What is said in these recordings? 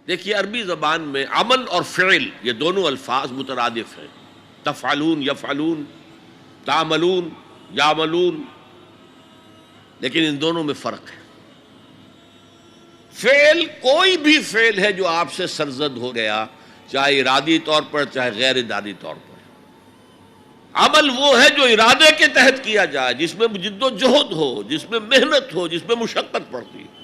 دیکھیے عربی زبان میں عمل اور فعل یہ دونوں الفاظ مترادف ہیں، تفعلون یفعلون، تعملون یعملون، لیکن ان دونوں میں فرق ہے۔ فعل کوئی بھی فعل ہے جو آپ سے سرزد ہو گیا، چاہے ارادی طور پر چاہے غیر ارادی طور پر۔ عمل وہ ہے جو ارادے کے تحت کیا جائے، جس میں جد و جہد ہو، جس میں محنت ہو، جس میں مشقت پڑتی ہے۔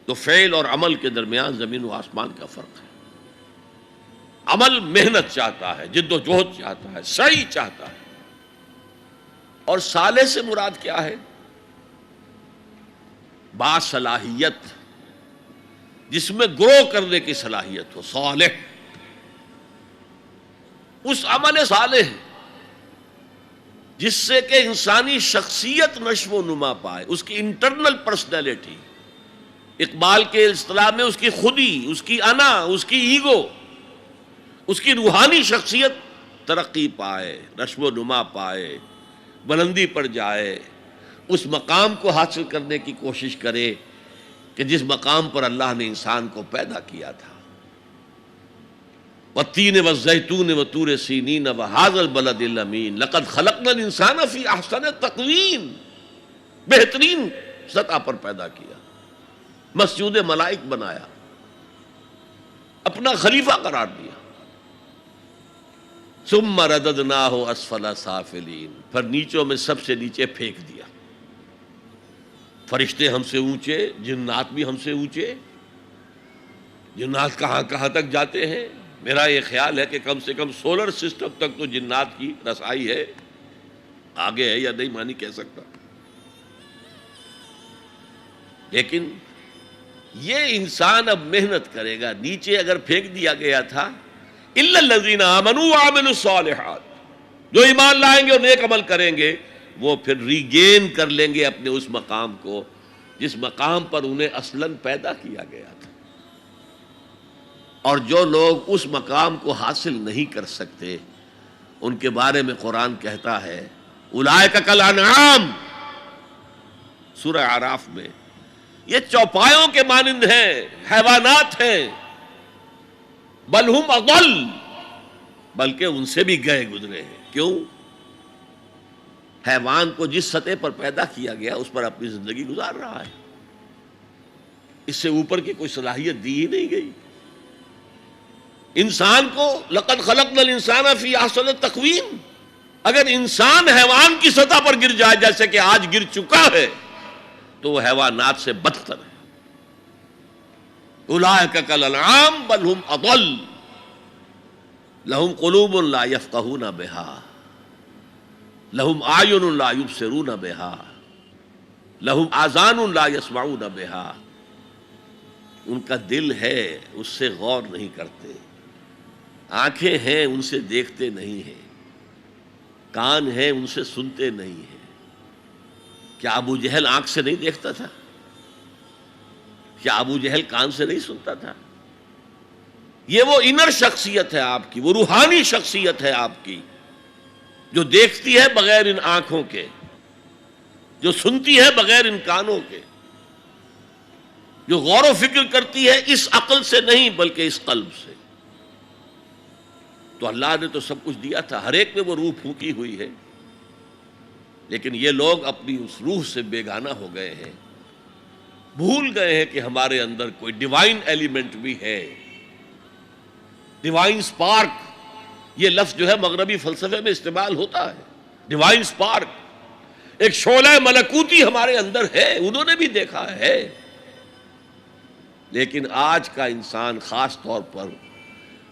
تو فعل اور عمل کے درمیان زمین و آسمان کا فرق ہے۔ عمل محنت چاہتا ہے، جد و جہد چاہتا ہے، سعی چاہتا ہے۔ اور صالح سے مراد کیا ہے؟ باصلاحیت، جس میں گرو کرنے کی صلاحیت ہو، صالح۔ اس عمل صالح جس سے کہ انسانی شخصیت نشو و نما پائے، اس کی انٹرنل پرسنالٹی، اقبال کے اصطلاح میں اس کی خودی، اس کی انا، اس کی ایگو، اس کی روحانی شخصیت ترقی پائے، نشو و نما پائے، بلندی پر جائے، اس مقام کو حاصل کرنے کی کوشش کرے کہ جس مقام پر اللہ نے انسان کو پیدا کیا تھا۔ والتین والزیتون وطور سینین وہذا البلد الامین لقد خلقنا الانسان فی احسن تقویم، بہترین سطح پر پیدا کیا، مسجود ملائک بنایا، اپنا خلیفہ قرار دیا۔ ثم رددناہ اسفل سافلین، پھر نیچوں میں سب سے نیچے پھینک دیا۔ فرشتے ہم سے اونچے، جنات بھی ہم سے اونچے۔ جنات کہاں کہاں تک جاتے ہیں؟ میرا یہ خیال ہے کہ کم سے کم سولر سسٹم تک تو جنات کی رسائی ہے، آگے ہے یا نہیں مانی کہہ سکتا۔ لیکن یہ انسان اب محنت کرے گا۔ نیچے اگر پھینک دیا گیا تھا الا الذین آمنوا وعملوا الصالحات، جو ایمان لائیں گے اور نیک عمل کریں گے وہ پھر ریگین کر لیں گے اپنے اس مقام کو جس مقام پر انہیں اصلاً پیدا کیا گیا تھا۔ اور جو لوگ اس مقام کو حاصل نہیں کر سکتے ان کے بارے میں قرآن کہتا ہے اولئک کالانعام، سورہ اعراف میں، یہ چوپایوں کے مانند ہیں، حیوانات ہیں، بل ہم اضل، بلکہ ان سے بھی گئے گزرے ہیں۔ کیوں؟ حیوان کو جس سطح پر پیدا کیا گیا اس پر اپنی زندگی گزار رہا ہے، اس سے اوپر کی کوئی صلاحیت دی ہی نہیں گئی۔ انسان کو لقد خلقنا الانسان فی احسن تقویم، اگر انسان حیوان کی سطح پر گر جائے جیسے کہ آج گر چکا ہے تو وہ حیوانات سے بدتر ہے۔ اولئک کالانعام بل ہم اضل لہم قلوب لا یفقہون بہا لہم اعین لا یبصرون بہا لہم آذان لا یسمعون بہا، ان کا دل ہے اس سے غور نہیں کرتے، آنکھیں ہیں ان سے دیکھتے نہیں ہیں، کان ہیں ان سے سنتے نہیں ہیں۔ کیا ابو جہل آنکھ سے نہیں دیکھتا تھا؟ کیا ابو جہل کان سے نہیں سنتا تھا؟ یہ وہ انر شخصیت ہے آپ کی، وہ روحانی شخصیت ہے آپ کی، جو دیکھتی ہے بغیر ان آنکھوں کے، جو سنتی ہے بغیر ان کانوں کے، جو غور و فکر کرتی ہے اس عقل سے نہیں بلکہ اس قلب سے۔ تو اللہ نے تو سب کچھ دیا تھا، ہر ایک میں وہ روح پھونکی ہوئی ہے، لیکن یہ لوگ اپنی اس روح سے بیگانہ ہو گئے ہیں، بھول گئے ہیں کہ ہمارے اندر کوئی ڈیوائن ایلیمنٹ بھی ہے۔ ڈیوائن سپارک، یہ لفظ جو ہے مغربی فلسفے میں استعمال ہوتا ہے، ڈیوائن سپارک، ایک شعلہ ملکوتی ہمارے اندر ہے، انہوں نے بھی دیکھا ہے۔ لیکن آج کا انسان خاص طور پر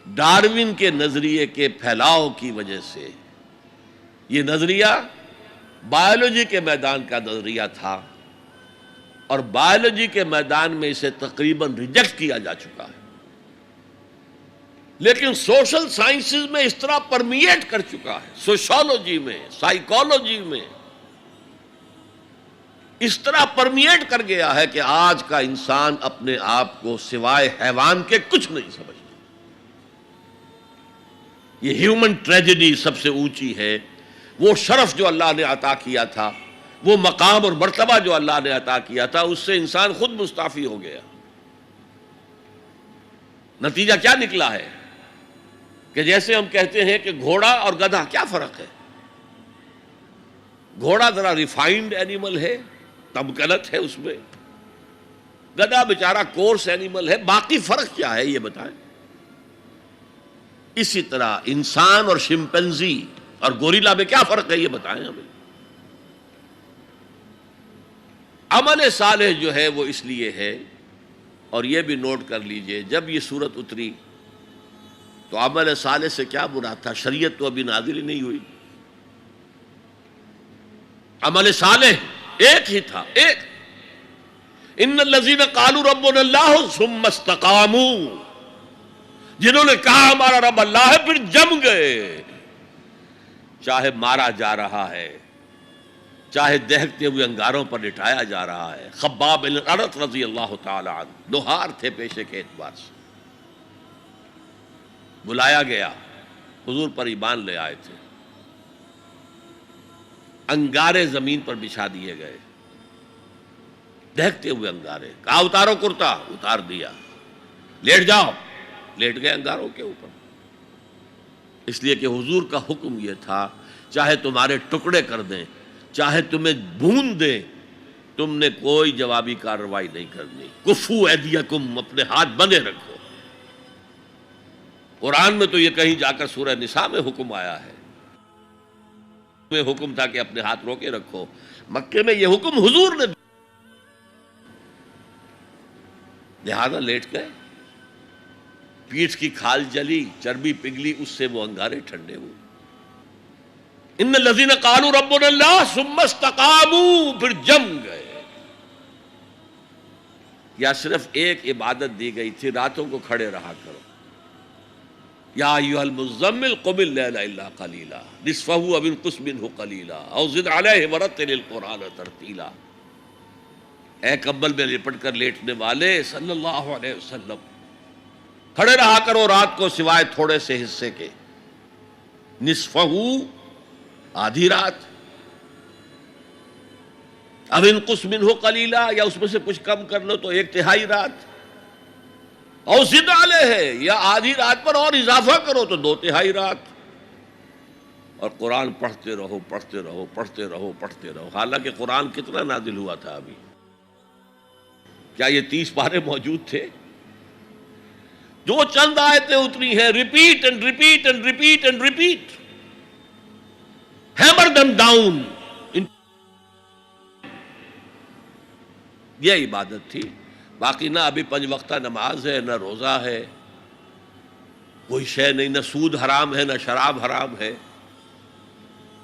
ڈارون کے نظریے کے پھیلاؤ کی وجہ سے، یہ نظریہ بایولوجی کے میدان کا نظریہ تھا اور بایولوجی کے میدان میں اسے تقریباً ریجیکٹ کیا جا چکا ہے، لیکن سوشل سائنسز میں اس طرح پرمیٹ کر چکا ہے، سوشالوجی میں، سائیکالوجی میں اس طرح پرمیٹ کر گیا ہے کہ آج کا انسان اپنے آپ کو سوائے حیوان کے کچھ نہیں سمجھتا۔ یہ ہیومن ٹریجڈی سب سے اونچی ہے، وہ شرف جو اللہ نے عطا کیا تھا، وہ مقام اور مرتبہ جو اللہ نے عطا کیا تھا، اس سے انسان خود مستعفی ہو گیا۔ نتیجہ کیا نکلا ہے کہ جیسے ہم کہتے ہیں کہ گھوڑا اور گدھا، کیا فرق ہے؟ گھوڑا ذرا ریفائنڈ اینیمل ہے، تمکنت ہے اس میں، گدھا بیچارہ کورس اینیمل ہے، باقی فرق کیا ہے یہ بتائیں؟ اسی طرح انسان اور شمپینزی اور گوریلا میں کیا فرق ہے یہ بتائیں ہمیں؟ عمل صالح جو ہے وہ اس لیے ہے، اور یہ بھی نوٹ کر لیجئے، جب یہ سورت اتری تو عمل صالح سے کیا مراد تھا؟ شریعت تو ابھی نازل ہی نہیں ہوئی، عمل صالح ایک ہی تھا، ایک ان الذین قالوا ربنا اللہ ثم استقاموا، جنہوں نے کہا ہمارا رب اللہ ہے پھر جم گئے، چاہے مارا جا رہا ہے، چاہے دہکتے ہوئے انگاروں پر لٹایا جا رہا ہے۔ خباب بن الارت رضی اللہ تعالی عنہ لوہار تھے پیشے کے اعتبار سے، بلایا گیا، حضور پر ایمان لے آئے تھے، انگارے زمین پر بچھا دیے گئے، دہکتے ہوئے انگارے، کہا اتارو کرتا، اتار دیا، لیٹ جاؤ، لیٹ گئے انگاروں کے اوپر، اس لیے کہ حضور کا حکم یہ تھا چاہے تمہارے ٹکڑے کر دیں، چاہے تمہیں بھون دیں، تم نے کوئی جوابی کارروائی نہیں کرنی، کفو ایدیکم، اپنے ہاتھ بندے رکھو۔ قرآن میں تو یہ کہیں جا کر سورہ نساء میں حکم آیا ہے، میں حکم تھا کہ اپنے ہاتھ روکے رکھو، مکے میں یہ حکم حضور نے، لہذا لیٹ گئے، پیٹھ کی کھال جلی، چربی پگھلی، اس سے وہ انگارے ٹھنڈے ہوئے۔ ان الذین قالوا ربنا اللہ ثم استقاموا، پھر جم گئے۔ یا صرف ایک عبادت دی گئی تھی، راتوں کو کھڑے رہا کرو، یا ایھا المزمل قم اللیل الا قلیلا نصفہ او انقص منہ قلیلا او زد علیہ ورتل القرآن ترتیلا۔ اے کمبل میں لپٹ کر لیٹنے والے صلی اللہ علیہ وسلم، کھڑے رہا کرو رات کو سوائے تھوڑے سے حصے کے، نصفہ، آدھی رات، اب انقص منہ قلیلا، یا اس میں سے کچھ کم کر لو تو ایک تہائی رات، اور زد علیہ، یا آدھی رات پر اور اضافہ کرو تو دو تہائی رات، اور قرآن پڑھتے رہو پڑھتے رہو پڑھتے رہو پڑھتے رہو۔ حالانکہ قرآن کتنا نازل ہوا تھا ابھی؟ کیا یہ 30 پارے موجود تھے؟ جو چند آیتیں اتری ہیں، repeat and repeat and repeat and repeat, hammer دم ڈاؤن، یہ عبادت تھی۔ باقی نہ ابھی 5 وقتہ نماز ہے، نہ روزہ ہے، کوئی شے نہیں، نہ سود حرام ہے، نہ شراب حرام ہے۔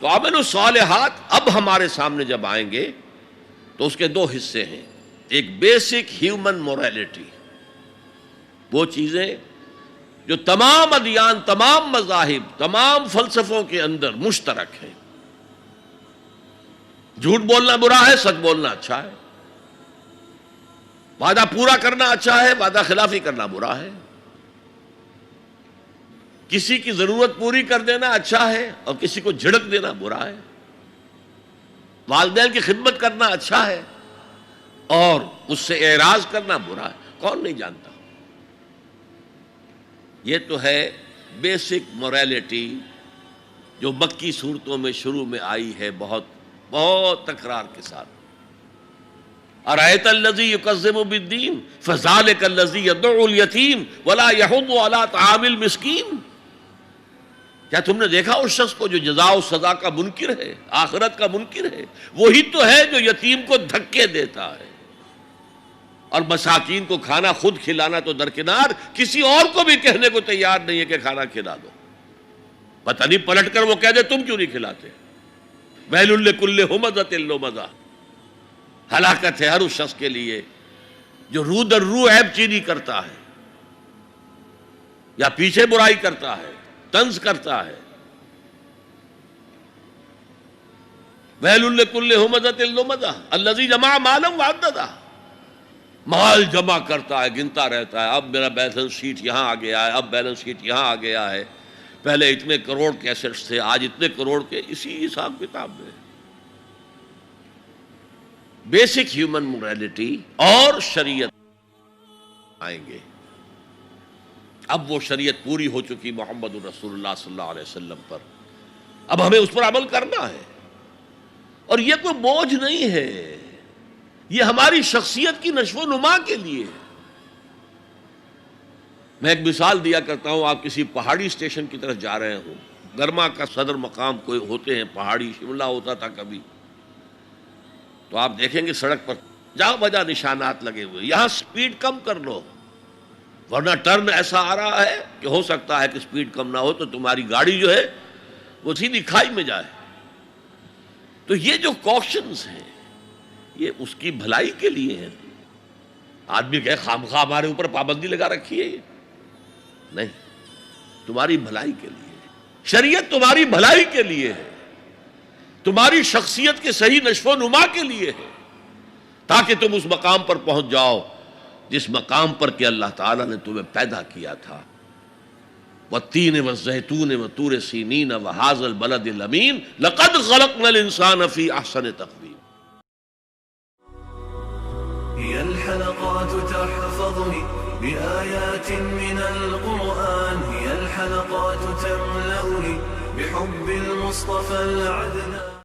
تو عمل الصالحات اب ہمارے سامنے جب آئیں گے تو اس کے 2 حصے ہیں، ایک بیسک ہیومن موریلٹی، وہ چیزیں جو تمام ادیان، تمام مذاہب، تمام فلسفوں کے اندر مشترک ہیں۔ جھوٹ بولنا برا ہے، سچ بولنا اچھا ہے، وعدہ پورا کرنا اچھا ہے، وعدہ خلافی کرنا برا ہے، کسی کی ضرورت پوری کر دینا اچھا ہے اور کسی کو جھڑک دینا برا ہے، والدین کی خدمت کرنا اچھا ہے اور اس سے اعراض کرنا برا ہے، کون نہیں جانتا؟ یہ تو ہے بیسک موریلٹی جو مکی صورتوں میں شروع میں آئی ہے، بہت بہت تکرار کے ساتھ۔ ارأیت الذی یکذب بالدین فذلک الذی یدعو الیتیم ولا یحض علی طعام المسکین۔ کیا تم نے دیکھا اس شخص کو جو جزا و سزا کا منکر ہے، آخرت کا منکر ہے؟ وہی تو ہے جو یتیم کو دھکے دیتا ہے، اور مساکین کو کھانا خود کھلانا تو درکنار، کسی اور کو بھی کہنے کو تیار نہیں ہے کہ کھانا کھلا دو۔ پتہ نہیں پلٹ کر وہ کہہ دے تم کیوں نہیں کھلاتے۔ ویل لکل ہمزۃ لمزہ، ہلاکت ہے ہر اس شخص کے لیے جو رو در رو عیب چینی کرتا ہے، یا پیچھے برائی کرتا ہے، طنز کرتا ہے۔ ویل لکل ہمزۃ لمزہ الذی جمع مالا وعددہ، مال جمع کرتا ہے، گنتا رہتا ہے، اب میرا بیلنس شیٹ یہاں آ گیا ہے، اب بیلنس شیٹ یہاں آ گیا ہے، پہلے اتنے کروڑ کے ایسٹس تھے، آج اتنے کروڑ کے، اسی حساب کتاب میں۔ بیسک ہیومن موریلٹی اور شریعت آئیں گے، اب وہ شریعت پوری ہو چکی محمد رسول اللہ صلی اللہ علیہ وسلم پر، اب ہمیں اس پر عمل کرنا ہے، اور یہ کوئی بوجھ نہیں ہے، یہ ہماری شخصیت کی نشو و نما کے لیے ہے۔ میں ایک مثال دیا کرتا ہوں، آپ کسی پہاڑی اسٹیشن کی طرف جا رہے ہوں، گرما کا صدر مقام کوئی ہوتے ہیں پہاڑی، شملہ ہوتا تھا کبھی، تو آپ دیکھیں گے سڑک پر جہاں بجا نشانات لگے ہوئے، یہاں سپیڈ کم کر لو، ورنہ ٹرن ایسا آ رہا ہے کہ ہو سکتا ہے کہ سپیڈ کم نہ ہو تو تمہاری گاڑی جو ہے وہ سیدھی کھائی میں جائے۔ تو یہ جو کوشنز ہیں یہ اس کی بھلائی کے لیے ہیں۔ آدمی کہے خامخواہ ہمارے اوپر پابندی لگا رکھی ہے، یہ نہیں، تمہاری بھلائی کے لیے، شریعت تمہاری بھلائی کے لیے ہے، تمہاری شخصیت کے صحیح نشو و نما کے لیے ہے، تاکہ تم اس مقام پر پہنچ جاؤ جس مقام پر کہ اللہ تعالیٰ نے تمہیں پیدا کیا تھا۔ والتین والزیتون وطور سینین وہذا البلد الامین لقد خلقنا الانسان فی احسن تقویم۔ هي الحلقات تحفظني بآيات من القرآن، هي الحلقات تملأني بحب المصطفى العدنان۔